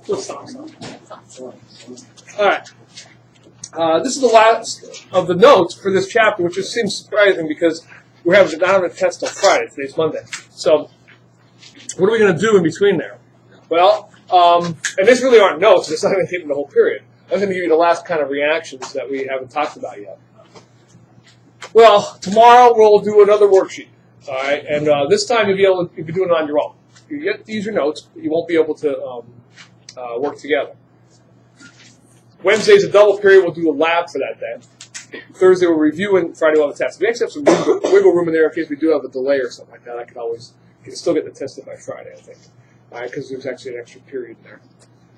Let's stop. All right. This is the last of the notes for this chapter, which just seems surprising because we're not having a test on Friday. Today's Monday. So, what are we going to do in between there? Well, and these really aren't notes. It's not going to hit in the whole period. I'm going to give you the last kind of reactions that we haven't talked about yet. Well, tomorrow we'll do another worksheet. All right, and this time you'll be doing it on your own. You get to use your notes, but you won't be able to work together. Wednesday's a double period. We'll do a lab for that day. Thursday we'll review, and Friday we'll have a test. We actually have some wiggle room in there in case we do have a delay or something like that. I can still get the test by Friday, I think. All right, because there's actually an extra period in there.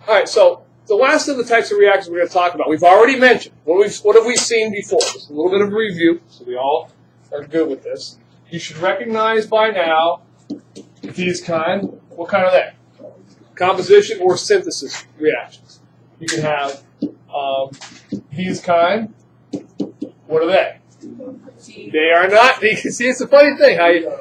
All right, so the last of the types of reactions we're going to talk about, we've already mentioned. What have we seen before? Just a little bit of a review, so we all are good with this. You should recognize by now these kind. What kind are they? Composition or synthesis reactions. You can have these kind. What are they? They are not. You can see, it's a funny thing.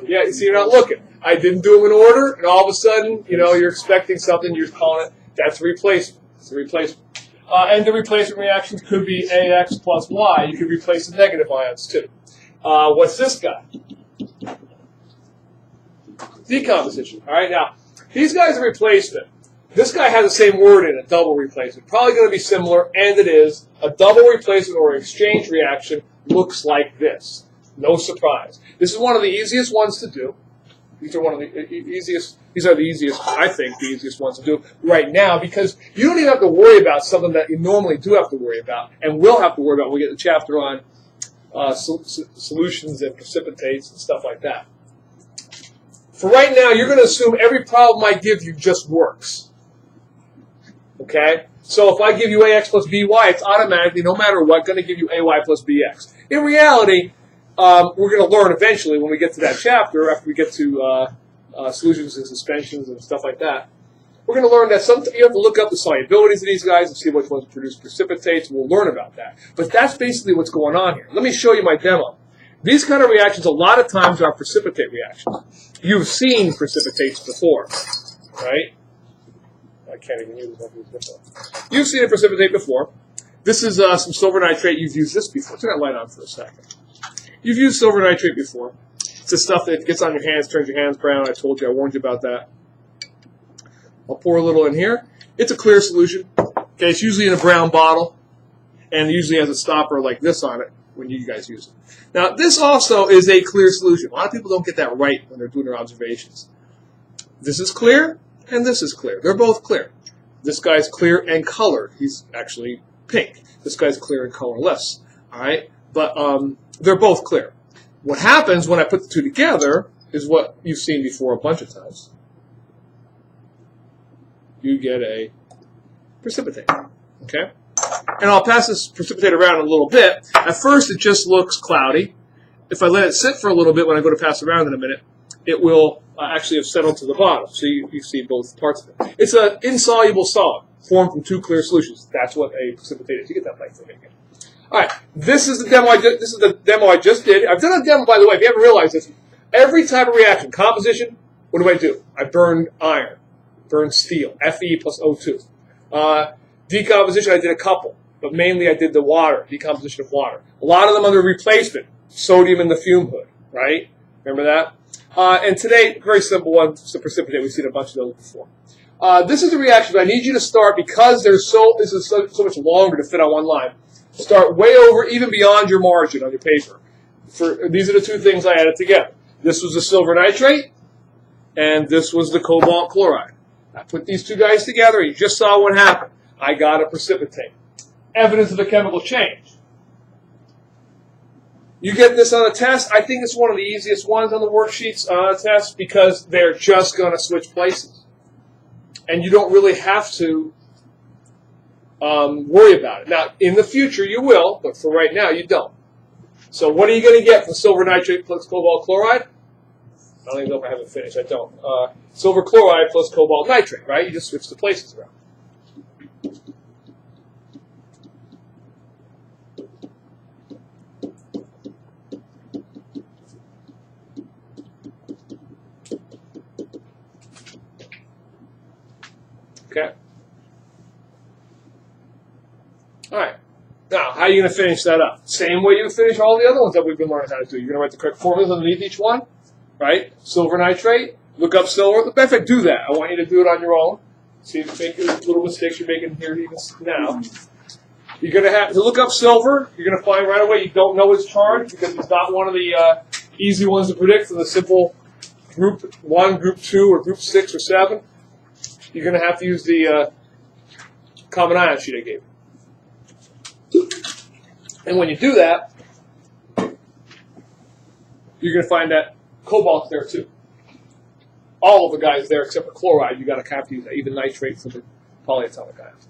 You see, you're not looking. I didn't do them in order, and all of a sudden, you're expecting something. You're calling it. That's a replacement. It's a replacement. And the replacement reactions could be AX plus Y. You could replace the negative ions too. What's this guy? Decomposition. All right, now these guys are replacement. This guy has the same word in it, double replacement. Probably going to be similar, and it is. A double replacement or exchange reaction looks like this. No surprise. This is one of the easiest ones to do. These are the easiest, I think, the easiest ones to do right now because you don't even have to worry about something that you normally do have to worry about and will have to worry about when we get the chapter on solutions and precipitates and stuff like that. For right now, you're going to assume every problem I give you just works. Okay? So if I give you AX plus BY, it's automatically, no matter what, going to give you AY plus BX. In reality, we're going to learn eventually when we get to that chapter, after we get to solutions and suspensions and stuff like that, we're going to learn that you have to look up the solubilities of these guys and see which ones produce precipitates, and we'll learn about that. But that's basically what's going on here. Let me show you my demo. These kind of reactions, a lot of times, are precipitate reactions. You've seen precipitates before, right? I can't even use this. You've seen a precipitate before. This is some silver nitrate. You've used this before. Turn that light on for a second. You've used silver nitrate before. It's the stuff that gets on your hands, turns your hands brown. I told you, I warned you about that. I'll pour a little in here. It's a clear solution. Okay, it's usually in a brown bottle, and it usually has a stopper like this on it when you guys use it. Now, this also is a clear solution. A lot of people don't get that right when they're doing their observations. This is clear, and this is clear. They're both clear. This guy's clear and colored. He's actually pink. This guy's clear and colorless. All right, but they're both clear. What happens when I put the two together is what you've seen before a bunch of times. You get a precipitate. Okay? And I'll pass this precipitate around a little bit. At first, it just looks cloudy. If I let it sit for a little bit when I go to pass it around in a minute, it will actually have settled to the bottom. So you see both parts of it. It's an insoluble solid formed from two clear solutions. That's what a precipitate is. You get that light from it again. All right, this is the demo I just did. I've done a demo, by the way, if you haven't realized this. Every type of reaction, composition, what do? I burned iron, burned steel, Fe plus O2. Decomposition, I did a couple, but mainly I did the water, decomposition of water. A lot of them under replacement, sodium in the fume hood, right? Remember that? And today, very simple one, it's the precipitate. We've seen a bunch of those before. This is a reaction, but I need you to start, because this is so much longer to fit on one line. Start way over, even beyond your margin on your paper. These are the two things I added together. This was the silver nitrate, and this was the cobalt chloride. I put these two guys together, you just saw what happened. I got a precipitate. Evidence of a chemical change. You get this on a test. I think it's one of the easiest ones on the worksheets on a test because they're just going to switch places. And you don't really have to worry about it. Now, in the future, you will, but for right now, you don't. So what are you going to get from silver nitrate plus cobalt chloride? I don't even know if I haven't finished. I don't. Silver chloride plus cobalt nitrate, right? You just switch the places around. Okay. All right. Now, how are you going to finish that up? Same way you finish all the other ones that we've been learning how to do. You're going to write the correct formulas underneath each one, right? Silver nitrate, look up silver. In fact, do that. I want you to do it on your own. See if you make little mistakes you're making here even now. You're going to have to look up silver. You're going to find right away you don't know his charge because it's not one of the easy ones to predict for the simple group 1, group 2, or group 6 or 7. You're going to have to use the common ion sheet I gave you. And when you do that, you're going to find that cobalt's there too. All of the guys there except for chloride, you got to have to use that, even nitrate for the polyatomic ions.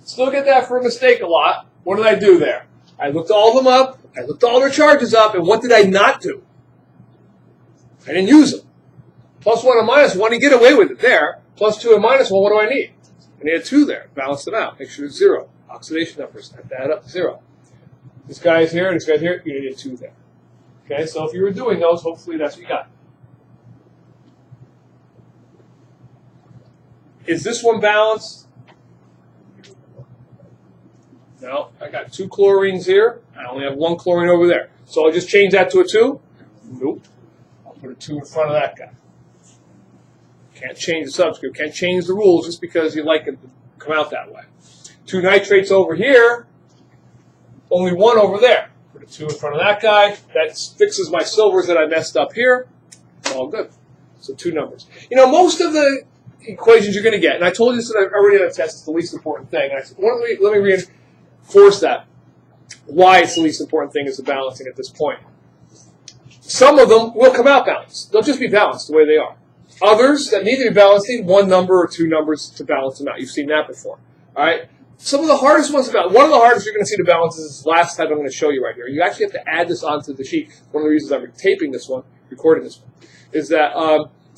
Still get that for a mistake a lot. What did I do there? I looked all of them up. I looked all their charges up. And what did I not do? I didn't use them. +1 and -1, you get away with it there. +2 and -1, what do I need? I need a 2 there. Balance them out. Make sure it's 0. Oxidation numbers. Add up to 0. This guy is here, this guy's here. You need a 2 there. Okay, so if you were doing those, hopefully that's what you got. Is this one balanced? No, I got 2 chlorines here. I only have 1 chlorine over there. So I'll just change that to a 2? Nope. I'll put a 2 in front of that guy. Can't change the subscript. Can't change the rules just because you like it to come out that way. 2 nitrates over here. Only 1 over there. Put a 2 in front of that guy. That fixes my silvers that I messed up here. It's all good. So 2 numbers. You know, most of the equations you're going to get, and I told you this that I've already done a test, it's the least important thing. And I said, let me reinforce that. Why it's the least important thing is the balancing at this point. Some of them will come out balanced. They'll just be balanced the way they are. Others that need to be balanced need 1 number or 2 numbers to balance them out. You've seen that before. All right. Some of the hardest ones about one of the hardest you're going to see to balance is this last type I'm going to show you right here. You actually have to add this onto the sheet. One of the reasons I'm taping this one, recording this one, is that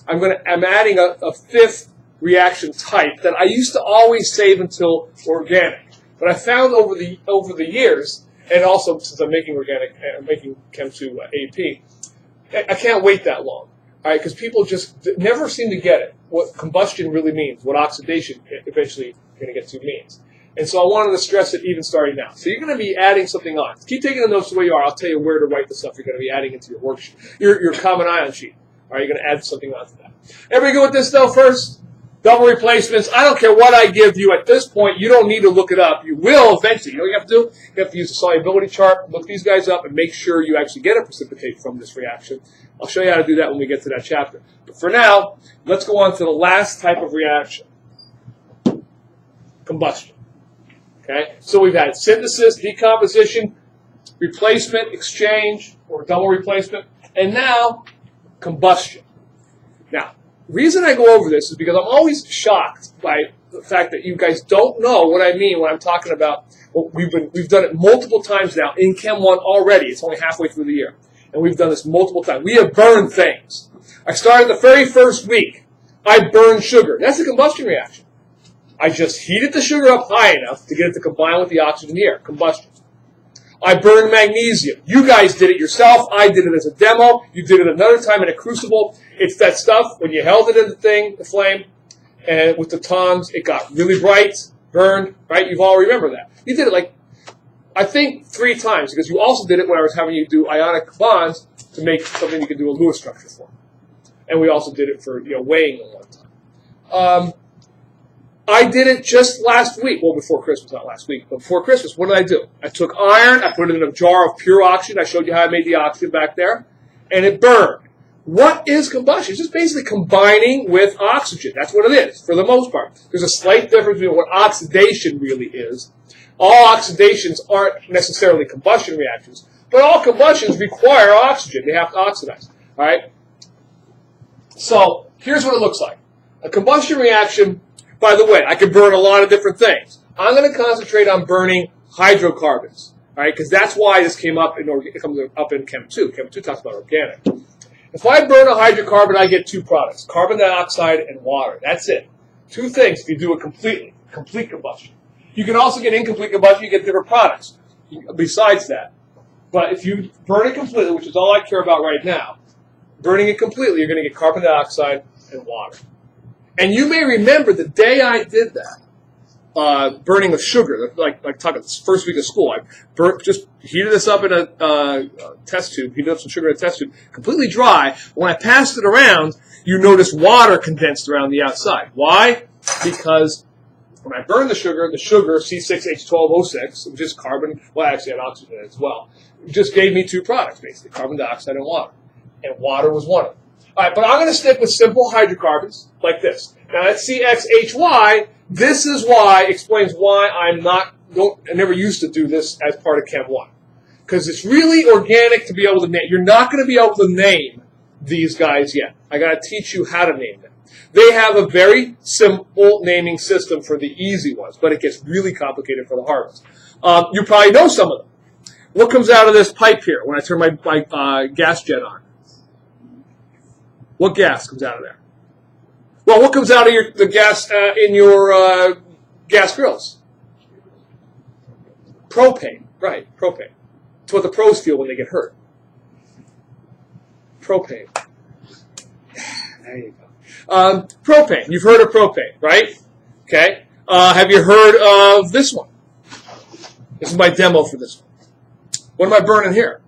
I'm adding a 5th reaction type that I used to always save until organic. But I found over the years, and also since I'm making organic, I'm making Chem 2 AP, I can't wait that long. All right, because people just never seem to get it, what combustion really means, what oxidation eventually going to get to means. And so I wanted to stress it even starting now. So you're going to be adding something on. Keep taking the notes the way you are. I'll tell you where to write the stuff you're going to be adding into your worksheet, your common ion sheet. All right, you're going to add something onto that. Everybody good with this though first? Double replacements. I don't care what I give you at this point. You don't need to look it up. You will eventually. You know what you have to do? You have to use the solubility chart, look these guys up, and make sure you actually get a precipitate from this reaction. I'll show you how to do that when we get to that chapter. But for now, let's go on to the last type of reaction. Combustion. Okay? So we've had synthesis, decomposition, replacement, exchange, or double replacement, and now combustion. Now, the reason I go over this is because I'm always shocked by the fact that you guys don't know what I mean when I'm talking about. Well, we've done it multiple times now in Chem 1 already. It's only halfway through the year, and we've done this multiple times. We have burned things. I started the very first week. I burned sugar. That's a combustion reaction. I just heated the sugar up high enough to get it to combine with the oxygen here. Combustion. I burned magnesium. You guys did it yourself. I did it as a demo. You did it another time in a crucible. It's that stuff when you held it in the flame, and with the tongs, it got really bright, burned, right? You've all remember that. You did it like, I think 3 times, because you also did it when I was having you do ionic bonds to make something you could do a Lewis structure for. And we also did it for weighing them one time. I did it just last week. Well, before Christmas, not last week, but before Christmas. What did I do? I took iron, I put it in a jar of pure oxygen. I showed you how I made the oxygen back there, and it burned. What is combustion? It's just basically combining with oxygen. That's what it is, for the most part. There's a slight difference between what oxidation really is. All oxidations aren't necessarily combustion reactions, but all combustions require oxygen. They have to oxidize. All right? So here's what it looks like. A combustion reaction, by the way, I can burn a lot of different things. I'm going to concentrate on burning hydrocarbons, all right? Because that's why this came up it comes up in Chem 2. Chem 2 talks about organic. If I burn a hydrocarbon, I get two products, carbon dioxide and water. That's it. Two things if you do it completely, complete combustion. You can also get incomplete combustion, you get different products besides that. But if you burn it completely, which is all I care about right now, burning it completely, you're going to get carbon dioxide and water. And you may remember the day I did that, burning of sugar, like talking first week of school, I just heated this up in a test tube, heated up some sugar in a test tube, completely dry. When I passed it around, you notice water condensed around the outside. Why? Because when I burned the sugar, C6H12O6, which is carbon, well, I actually had oxygen in it as well, it just gave me two products, basically, carbon dioxide and water. And water was one of them. All right, but I'm going to stick with simple hydrocarbons like this. Now, that CXHY, this is why, explains why I never used to do this as part of Chem 1. Because it's really organic to be able to name. You're not going to be able to name these guys yet. I got to teach you how to name them. They have a very simple naming system for the easy ones, but it gets really complicated for the hard ones. You probably know some of them. What comes out of this pipe here when I turn my gas jet on? What gas comes out of there? Well, what comes out of the gas in your gas grills? Propane, right, propane. It's what the pros feel when they get hurt. Propane. There you go. Propane. You've heard of propane, right? Okay. Have you heard of this one? This is my demo for this one. What am I burning here?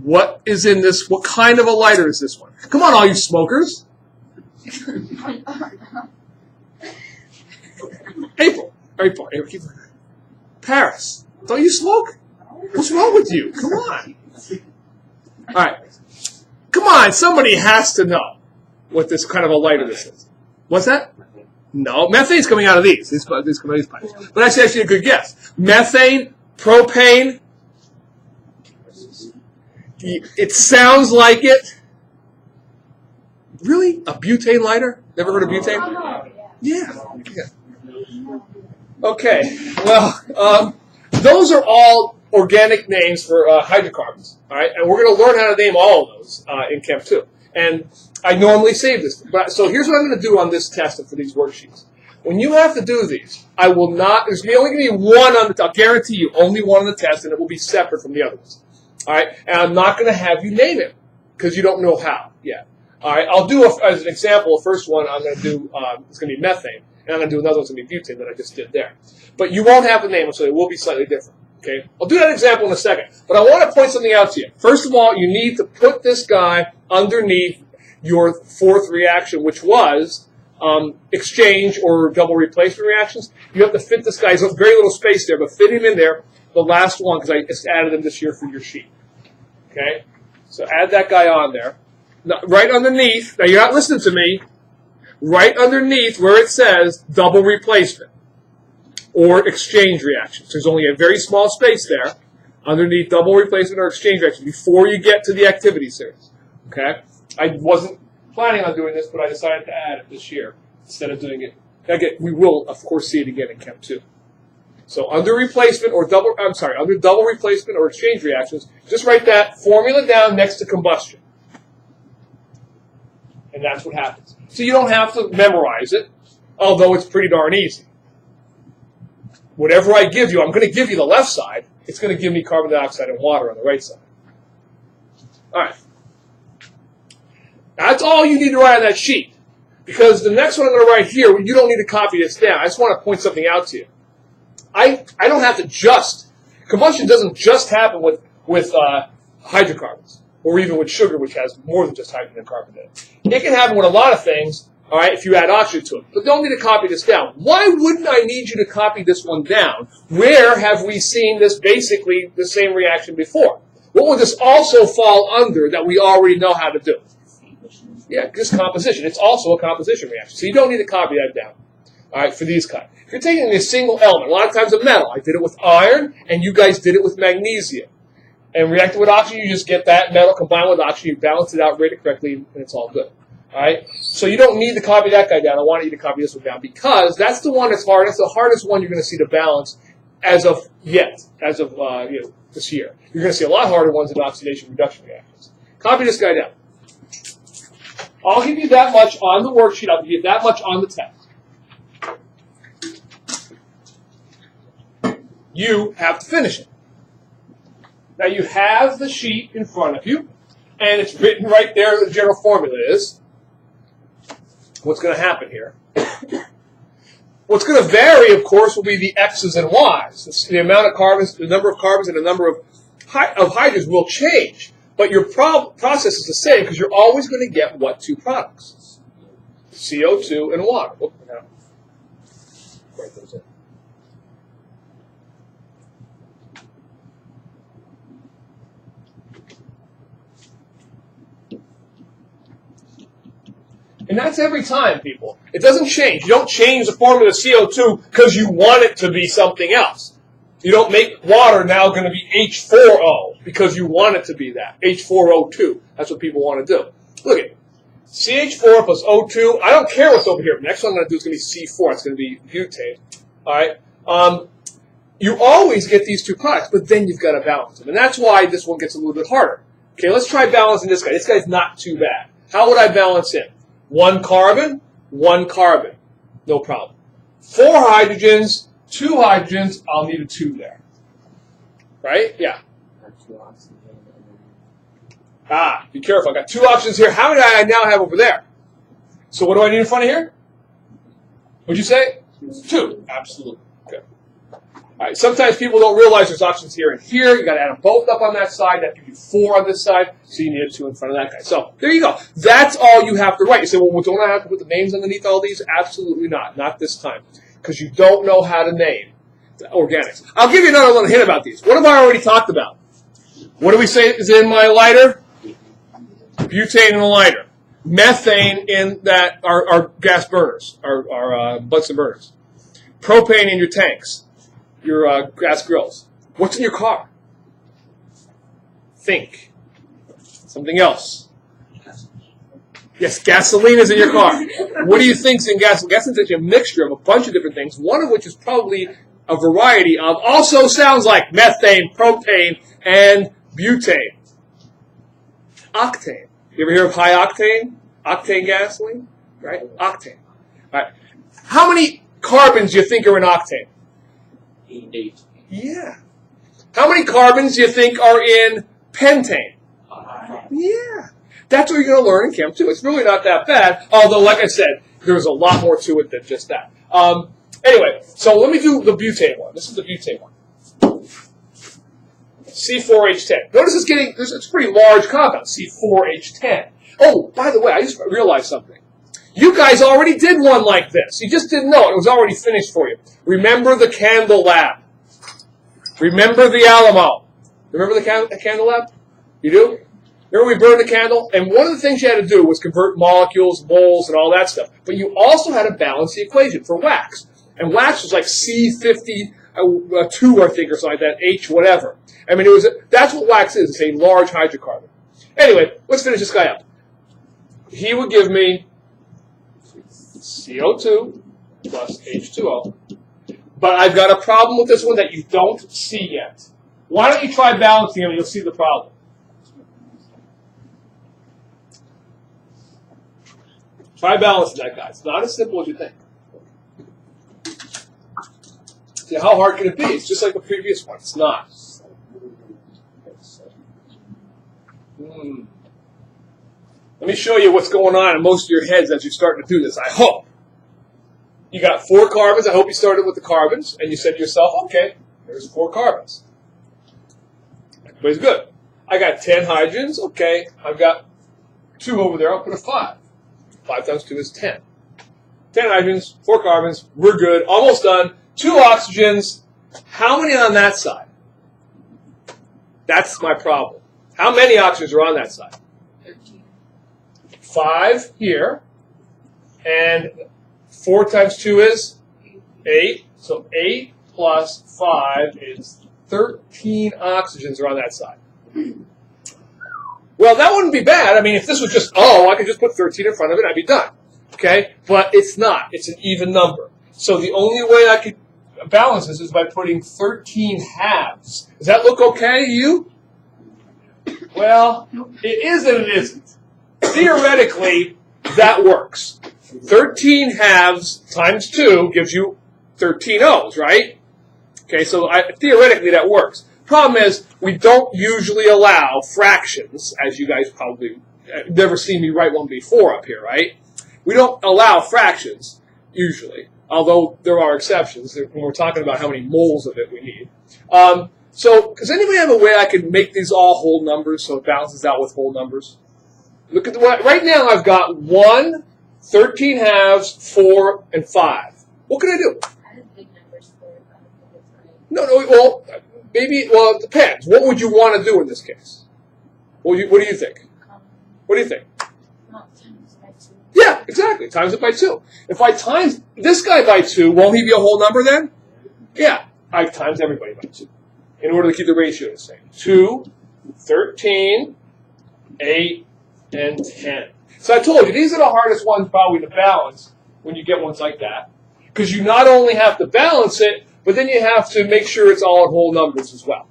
What is in this? What kind of a lighter is this one? Come on, all you smokers. April, keep going. Paris, don't you smoke? What's wrong with you? Come on. All right. Come on, somebody has to know what this kind of a lighter this is. What's that? No, methane's coming out of these. These come out of these pipes. But that's actually a good guess. Methane, propane. It sounds like it. Really? A butane lighter? Never heard of butane? Yeah. Okay. Well, those are all organic names for hydrocarbons. All right, and we're going to learn how to name all of those in Chem 2. And I normally save this. So here's what I'm going to do on this test and for these worksheets. When you have to do these, I will not. There's only going to be one on the. I'll guarantee you only one on the test, and it will be separate from the other ones. All right, and I'm not going to have you name it because you don't know how yet. All right, I'll do as an example. The first one I'm going to do it's going to be methane, and I'm going to do another one's going to be butane that I just did there. But you won't have the name, so it will be slightly different. Okay, I'll do that example in a second. But I want to point something out to you. First of all, you need to put this guy underneath your fourth reaction, which was exchange or double replacement reactions. You have to fit this guy. There's very little space there, but fit him in there. The last one, because I just added him this year for your sheet. Okay? So add that guy on there. Now, right underneath, now you're not listening to me, right underneath where it says double replacement or exchange reactions. There's only a very small space there underneath double replacement or exchange reactions before you get to the activity series. Okay? I wasn't planning on doing this, but I decided to add it this year instead of doing it. Again, we will, of course, see it again in Chem 2. So under replacement or under double replacement or exchange reactions, just write that formula down next to combustion. And that's what happens. So you don't have to memorize it, although it's pretty darn easy. Whatever I give you, I'm going to give you the left side. It's going to give me carbon dioxide and water on the right side. All right. That's all you need to write on that sheet. Because the next one I'm going to write here, you don't need to copy this down. I just want to point something out to you. I don't have to combustion doesn't just happen with hydrocarbons, or even with sugar, which has more than just hydrogen and carbon in it. It can happen with a lot of things, all right, if you add oxygen to it. But don't need to copy this down. Why wouldn't I need you to copy this one down? Where have we seen this basically the same reaction before? What will this also fall under that we already know how to do? Yeah, just composition. It's also a composition reaction. So you don't need to copy that down. All right, for these kind. If you're taking a single element, a lot of times a metal, I did it with iron, and you guys did it with magnesium. And reacting with oxygen, you just get that metal combined with oxygen, you balance it out, rate it correctly, and it's all good. All right? So you don't need to copy that guy down. I want you to copy this one down because that's the one that's hard. That's the hardest one you're going to see to balance as of this year. You're going to see a lot harder ones in oxidation reduction reactions. Copy this guy down. I'll give you that much on the worksheet. I'll give you that much on the test. You have to finish it. Now you have the sheet in front of you, and it's written right there what the general formula is. What's going to happen here? What's going to vary, of course, will be the X's and Y's. The amount of carbons, the number of carbons, and the number of hydrogens will change. But your process is the same because you're always going to get what two products? CO2 and water. Write those in. And that's every time, people. It doesn't change. You don't change the formula of CO2 because you want it to be something else. You don't make water now going to be H4O because you want it to be that. H4O2. That's what people want to do. Look at it. CH4 plus O2. I don't care what's over here. The next one I'm going to do is going to be C4. It's going to be butane. All right. You always get these two products, but then you've got to balance them. And that's why this one gets a little bit harder. Okay, let's try balancing this guy. This guy's not too bad. How would I balance him? 1 carbon, 1 carbon. No problem. 4 hydrogens, 2 hydrogens. I'll need a 2 there. Right? Yeah. Ah, be careful. I got 2 options here. How many do I now have over there? So what do I need in front of here? What'd you say? 2. Absolutely. Okay. All right. Sometimes people don't realize there's options here and here. You got to add them both up on that side. That gives you 4 on this side. So you need a 2 in front of that guy. So there you go. That's all you have to write. You say, well, don't I have to put the names underneath all these? Absolutely not. Not this time. Because you don't know how to name the organics. I'll give you another little hint about these. What have I already talked about? What do we say is in my lighter? Butane in the lighter. Methane in that our gas burners, our Bunsen burners. Propane in your tanks, your gas grills. What's in your car? Think. Something else. Yes, gasoline is in your car. What do you think's in gasoline? Gasoline is actually a mixture of a bunch of different things, one of which is probably a variety of, also sounds like methane, propane, and butane. Octane. You ever hear of high octane? Octane gasoline? Right? Octane. All right. How many carbons do you think are in octane? 8. Yeah. How many carbons do you think are in pentane? 5. Yeah. That's what you're going to learn in Chem 2. It's really not that bad, although, like I said, there's a lot more to it than just that. Anyway, so let me do the butane one. This is the butane one. C4H10. Notice it's a pretty large compound, C4H10. Oh, by the way, I just realized something. You guys already did one like this. You just didn't know it. It was already finished for you. Remember the candle lab. Remember the Alamo. Remember the candle lab? You do? Remember we burned the candle? And one of the things you had to do was convert molecules, moles, and all that stuff. But you also had to balance the equation for wax. And wax was like C50, 2, I think, or something like that, H whatever. I mean, that's what wax is. It's a large hydrocarbon. Anyway, let's finish this guy up. He would give me CO2 plus H2O. But I've got a problem with this one that you don't see yet. Why don't you try balancing them and you'll see the problem. Try balancing that guy. It's not as simple as you think. See, how hard can it be? It's just like the previous one. It's not. Let me show you what's going on in most of your heads as you're starting to do this, I hope. You got 4 carbons. I hope you started with the carbons, and you said to yourself, okay, there's 4 carbons. Everybody's good. I got 10 hydrogens. Okay, I've got 2 over there. I'll put a 5. 5 times 2 is 10. 10 hydrogens, 4 carbons. We're good. Almost done. 2 oxygens. How many on that side? That's my problem. How many oxygens are on that side? 13. 5 here. And 4 times 2 is 8. So 8 plus 5 is 13 oxygens are on that side. Well, that wouldn't be bad. I mean, if this was just O, I could just put 13 in front of it, I'd be done. Okay? But it's not. It's an even number. So the only way I could balance this is by putting 13 halves. Does that look okay to you? Well, it is and it isn't. Theoretically, that works. 13 halves times 2 gives you 13 O's, right? Okay, so theoretically that works. Problem is, we don't usually allow fractions, as you guys probably never seen me write one before up here, right? We don't allow fractions, usually, although there are exceptions when we're talking about how many moles of it we need. So, does anybody have a way I can make these all whole numbers so it balances out with whole numbers? Look at right now I've got 1, 13 halves, 4, and 5. What can I do? I have big numbers for it, but I don't think it's right. No, well, maybe, well, it depends. What would you want to do in this case? What do you think? What do you think? Not times by 2. Yeah, exactly. Times it by 2. If I times this guy by 2, won't he be a whole number then? Yeah, I times everybody by 2 in order to keep the ratio the same. 2, 13, 8, and 10. So I told you, these are the hardest ones probably to balance when you get ones like that. Because you not only have to balance it, but then you have to make sure it's all in whole numbers as well.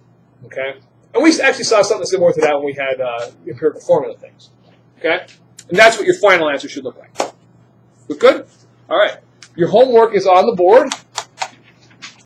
Okay? And we actually saw something similar to that when we had empirical formula things. Okay? And that's what your final answer should look like. Look good? All right. Your homework is on the board.